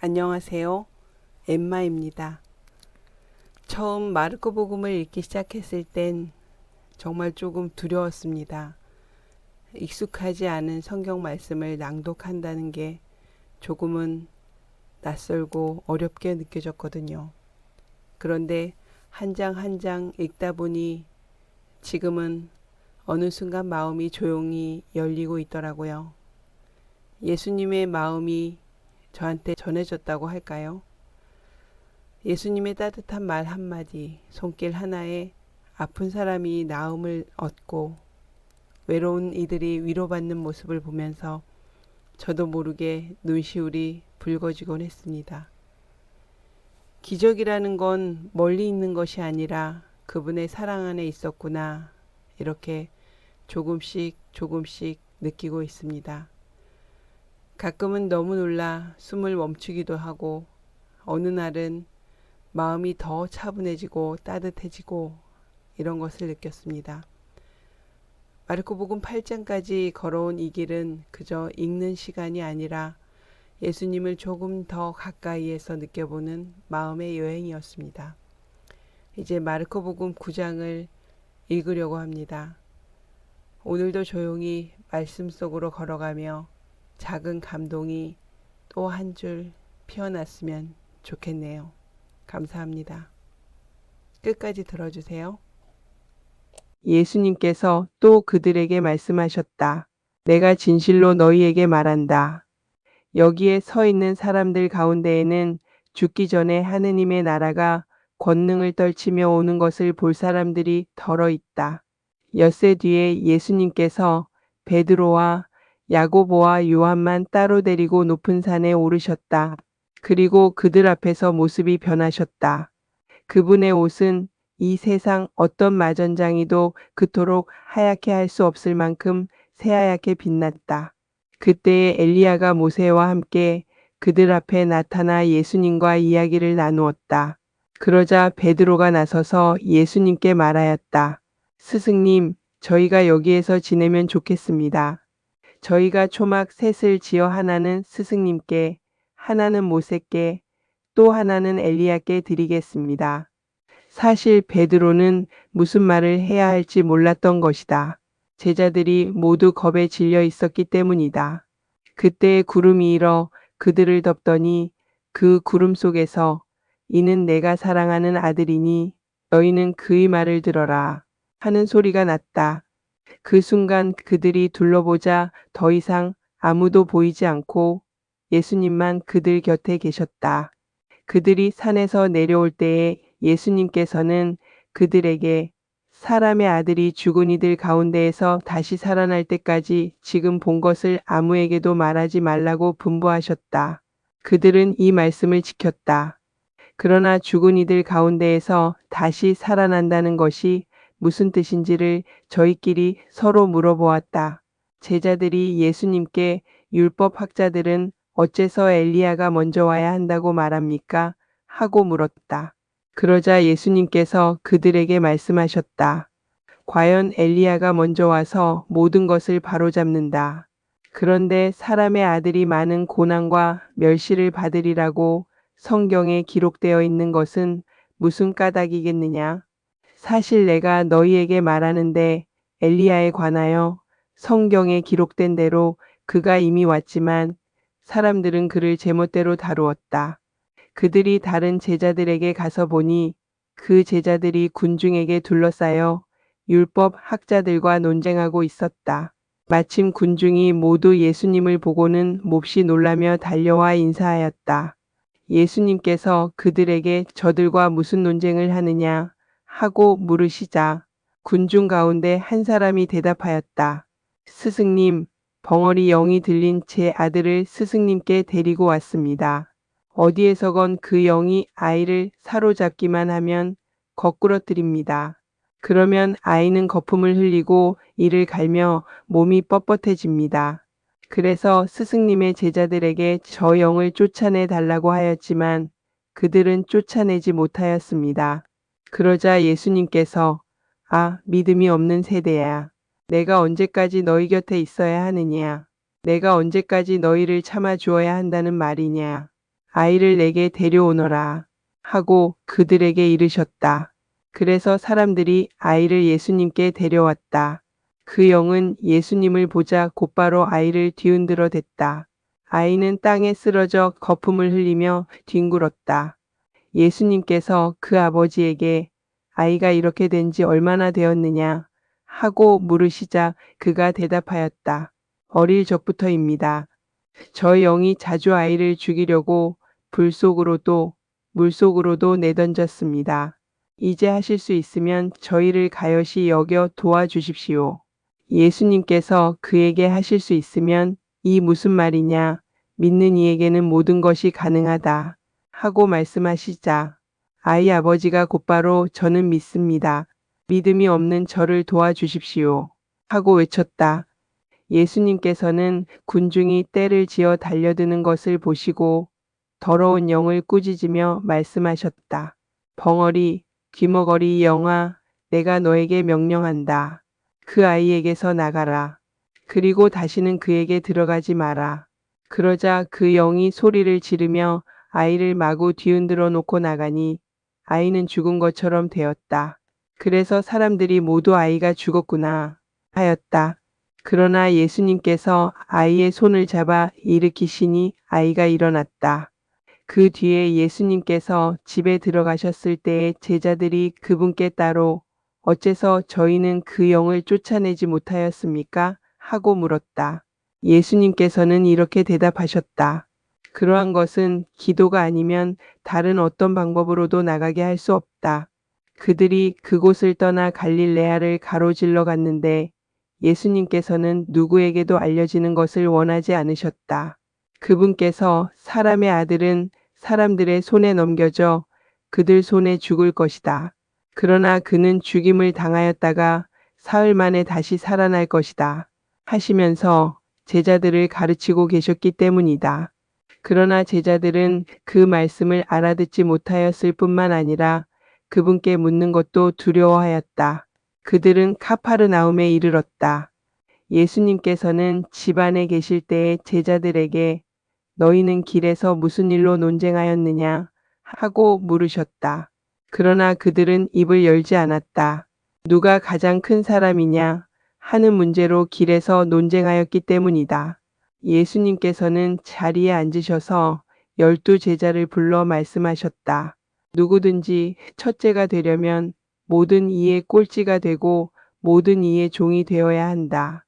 안녕하세요. 엠마입니다. 처음 마르코 복음을 읽기 시작했을 땐 정말 조금 두려웠습니다. 익숙하지 않은 성경 말씀을 낭독한다는 게 조금은 낯설고 어렵게 느껴졌거든요. 그런데 한 장 한 장 읽다 보니 지금은 어느 순간 마음이 조용히 열리고 있더라고요. 예수님의 마음이 저한테 전해졌다고 할까요? 예수님의 따뜻한 말 한마디, 손길 하나에 아픈 사람이 나음을 얻고 외로운 이들이 위로받는 모습을 보면서 저도 모르게 눈시울이 붉어지곤 했습니다. 기적이라는 건 멀리 있는 것이 아니라 그분의 사랑 안에 있었구나, 이렇게 조금씩 조금씩 느끼고 있습니다. 가끔은 너무 놀라 숨을 멈추기도 하고 어느 날은 마음이 더 차분해지고 따뜻해지고 이런 것을 느꼈습니다. 마르코복음 8장까지 걸어온 이 길은 그저 읽는 시간이 아니라 예수님을 조금 더 가까이에서 느껴보는 마음의 여행이었습니다. 이제 마르코복음 9장을 읽으려고 합니다. 오늘도 조용히 말씀 속으로 걸어가며 작은 감동이 또 한 줄 피어났으면 좋겠네요. 감사합니다. 끝까지 들어주세요. 예수님께서 또 그들에게 말씀하셨다. 내가 진실로 너희에게 말한다. 여기에 서 있는 사람들 가운데에는 죽기 전에 하느님의 나라가 권능을 떨치며 오는 것을 볼 사람들이 덜어 있다. 엿새 뒤에 예수님께서 베드로와 야고보와 요한만 따로 데리고 높은 산에 오르셨다. 그리고 그들 앞에서 모습이 변하셨다. 그분의 옷은 이 세상 어떤 마전장이도 그토록 하얗게 할 수 없을 만큼 새하얗게 빛났다. 그때에 엘리야가 모세와 함께 그들 앞에 나타나 예수님과 이야기를 나누었다. 그러자 베드로가 나서서 예수님께 말하였다. 스승님, 저희가 여기에서 지내면 좋겠습니다. 저희가 초막 셋을 지어 하나는 스승님께, 하나는 모세께, 또 하나는 엘리야께 드리겠습니다. 사실 베드로는 무슨 말을 해야 할지 몰랐던 것이다. 제자들이 모두 겁에 질려 있었기 때문이다. 그때 구름이 일어 그들을 덮더니 그 구름 속에서 이는 내가 사랑하는 아들이니 너희는 그의 말을 들어라 하는 소리가 났다. 그 순간 그들이 둘러보자 더 이상 아무도 보이지 않고 예수님만 그들 곁에 계셨다. 그들이 산에서 내려올 때에 예수님께서는 그들에게 사람의 아들이 죽은 이들 가운데에서 다시 살아날 때까지 지금 본 것을 아무에게도 말하지 말라고 분부하셨다. 그들은 이 말씀을 지켰다. 그러나 죽은 이들 가운데에서 다시 살아난다는 것이 무슨 뜻인지를 저희끼리 서로 물어보았다. 제자들이 예수님께 율법 학자들은 어째서 엘리야가 먼저 와야 한다고 말합니까? 하고 물었다. 그러자 예수님께서 그들에게 말씀하셨다. 과연 엘리야가 먼저 와서 모든 것을 바로잡는다. 그런데 사람의 아들이 많은 고난과 멸시를 받으리라고 성경에 기록되어 있는 것은 무슨 까닭이겠느냐? 사실 내가 너희에게 말하는데 엘리야에 관하여 성경에 기록된 대로 그가 이미 왔지만 사람들은 그를 제멋대로 다루었다. 그들이 다른 제자들에게 가서 보니 그 제자들이 군중에게 둘러싸여 율법 학자들과 논쟁하고 있었다. 마침 군중이 모두 예수님을 보고는 몹시 놀라며 달려와 인사하였다. 예수님께서 그들에게 저들과 무슨 논쟁을 하느냐 하고 물으시자 군중 가운데 한 사람이 대답하였다. 스승님, 벙어리 영이 들린 제 아들을 스승님께 데리고 왔습니다. 어디에서건 그 영이 아이를 사로잡기만 하면 거꾸러뜨립니다. 그러면 아이는 거품을 흘리고 이를 갈며 몸이 뻣뻣해집니다. 그래서 스승님의 제자들에게 저 영을 쫓아내 달라고 하였지만 그들은 쫓아내지 못하였습니다. 그러자 예수님께서 믿음이 없는 세대야. 내가 언제까지 너희 곁에 있어야 하느냐? 내가 언제까지 너희를 참아 주어야 한다는 말이냐? 아이를 내게 데려오너라 하고 그들에게 이르셨다. 그래서 사람들이 아이를 예수님께 데려왔다. 그 영은 예수님을 보자 곧바로 아이를 뒤흔들어 댔다. 아이는 땅에 쓰러져 거품을 흘리며 뒹굴었다. 예수님께서 그 아버지에게 아이가 이렇게 된 지 얼마나 되었느냐 하고 물으시자 그가 대답하였다. 어릴 적부터입니다. 저 영이 자주 아이를 죽이려고 불 속으로도 물 속으로도 내던졌습니다. 이제 하실 수 있으면 저희를 가여시 여겨 도와주십시오. 예수님께서 그에게 하실 수 있으면 이 무슨 말이냐? 믿는 이에게는 모든 것이 가능하다. 하고 말씀하시자 아이 아버지가 곧바로 저는 믿습니다. 믿음이 없는 저를 도와주십시오. 하고 외쳤다. 예수님께서는 군중이 떼를 지어 달려드는 것을 보시고 더러운 영을 꾸짖으며 말씀하셨다. 벙어리, 귀머거리 영아, 내가 너에게 명령한다. 그 아이에게서 나가라. 그리고 다시는 그에게 들어가지 마라. 그러자 그 영이 소리를 지르며 아이를 마구 뒤흔들어 놓고 나가니 아이는 죽은 것처럼 되었다. 그래서 사람들이 모두 아이가 죽었구나 하였다. 그러나 예수님께서 아이의 손을 잡아 일으키시니 아이가 일어났다. 그 뒤에 예수님께서 집에 들어가셨을 때에 제자들이 그분께 따로 어째서 저희는 그 영을 쫓아내지 못하였습니까? 하고 물었다. 예수님께서는 이렇게 대답하셨다. 그러한 것은 기도가 아니면 다른 어떤 방법으로도 나가게 할 수 없다. 그들이 그곳을 떠나 갈릴레아를 가로질러 갔는데 예수님께서는 누구에게도 알려지는 것을 원하지 않으셨다. 그분께서 사람의 아들은 사람들의 손에 넘겨져 그들 손에 죽을 것이다. 그러나 그는 죽임을 당하였다가 사흘 만에 다시 살아날 것이다. 하시면서 제자들을 가르치고 계셨기 때문이다. 그러나 제자들은 그 말씀을 알아듣지 못하였을 뿐만 아니라 그분께 묻는 것도 두려워하였다. 그들은 카파르나움에 이르렀다. 예수님께서는 집 안에 계실 때에 제자들에게 너희는 길에서 무슨 일로 논쟁하였느냐 하고 물으셨다. 그러나 그들은 입을 열지 않았다. 누가 가장 큰 사람이냐 하는 문제로 길에서 논쟁하였기 때문이다. 예수님께서는 자리에 앉으셔서 12 제자를 불러 말씀하셨다. 누구든지 첫째가 되려면 모든 이의 꼴찌가 되고 모든 이의 종이 되어야 한다.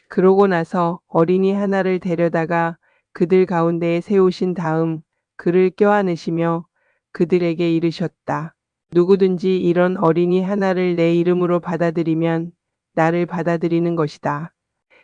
그러고 나서 어린이 하나를 데려다가 그들 가운데에 세우신 다음 그를 껴안으시며 그들에게 이르셨다. 누구든지 이런 어린이 하나를 내 이름으로 받아들이면 나를 받아들이는 것이다.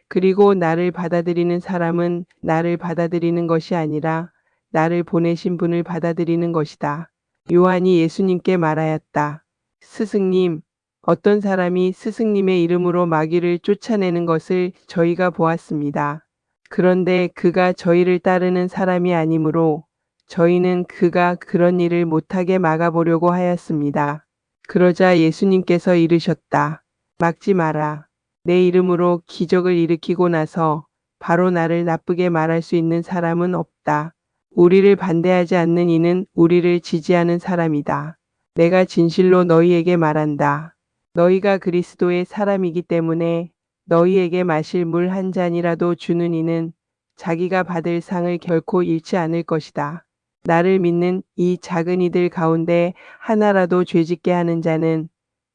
그리고 나를 받아들이는 사람은 나를 받아들이는 것이 아니라 나를 보내신 분을 받아들이는 것이다. 요한이 예수님께 말하였다. 스승님, 어떤 사람이 스승님의 이름으로 마귀를 쫓아내는 것을 저희가 보았습니다. 그런데 그가 저희를 따르는 사람이 아니므로 저희는 그가 그런 일을 못하게 막아보려고 하였습니다. 그러자 예수님께서 이르셨다. 막지 마라. 내 이름으로 기적을 일으키고 나서 바로 나를 나쁘게 말할 수 있는 사람은 없다. 우리를 반대하지 않는 이는 우리를 지지하는 사람이다. 내가 진실로 너희에게 말한다. 너희가 그리스도의 사람이기 때문에 너희에게 마실 물 한 잔이라도 주는 이는 자기가 받을 상을 결코 잃지 않을 것이다. 나를 믿는 이 작은 이들 가운데 하나라도 죄짓게 하는 자는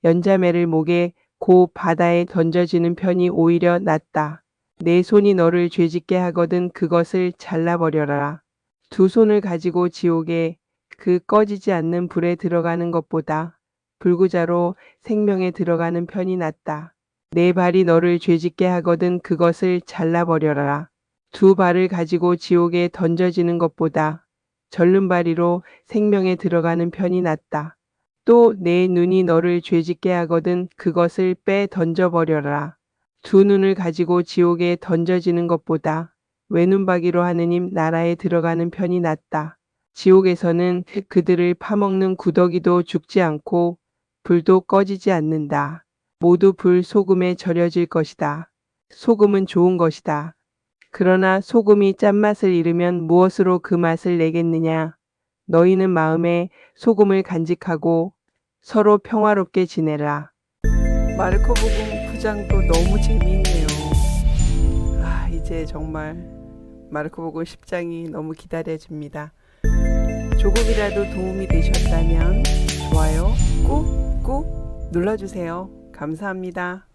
연자매를 목에 고 바다에 던져지는 편이 오히려 낫다. 내 손이 너를 죄짓게 하거든 그것을 잘라버려라. 두 손을 가지고 지옥에 그 꺼지지 않는 불에 들어가는 것보다 불구자로 생명에 들어가는 편이 낫다. 내 발이 너를 죄짓게 하거든 그것을 잘라버려라. 두 발을 가지고 지옥에 던져지는 것보다 절름발이로 생명에 들어가는 편이 낫다. 또 내 눈이 너를 죄짓게 하거든 그것을 빼 던져버려라. 두 눈을 가지고 지옥에 던져지는 것보다 외눈박이로 하느님 나라에 들어가는 편이 낫다. 지옥에서는 그들을 파먹는 구더기도 죽지 않고 불도 꺼지지 않는다. 모두 불 소금에 절여질 것이다. 소금은 좋은 것이다. 그러나 소금이 짠맛을 잃으면 무엇으로 그 맛을 내겠느냐? 너희는 마음에 소금을 간직하고 서로 평화롭게 지내라. 마르코복음 9장도 너무 재미있네요. 이제 정말 마르코복음 10장이 너무 기다려집니다. 조금이라도 도움이 되셨다면 좋아요 꾹꾹 눌러주세요. 감사합니다.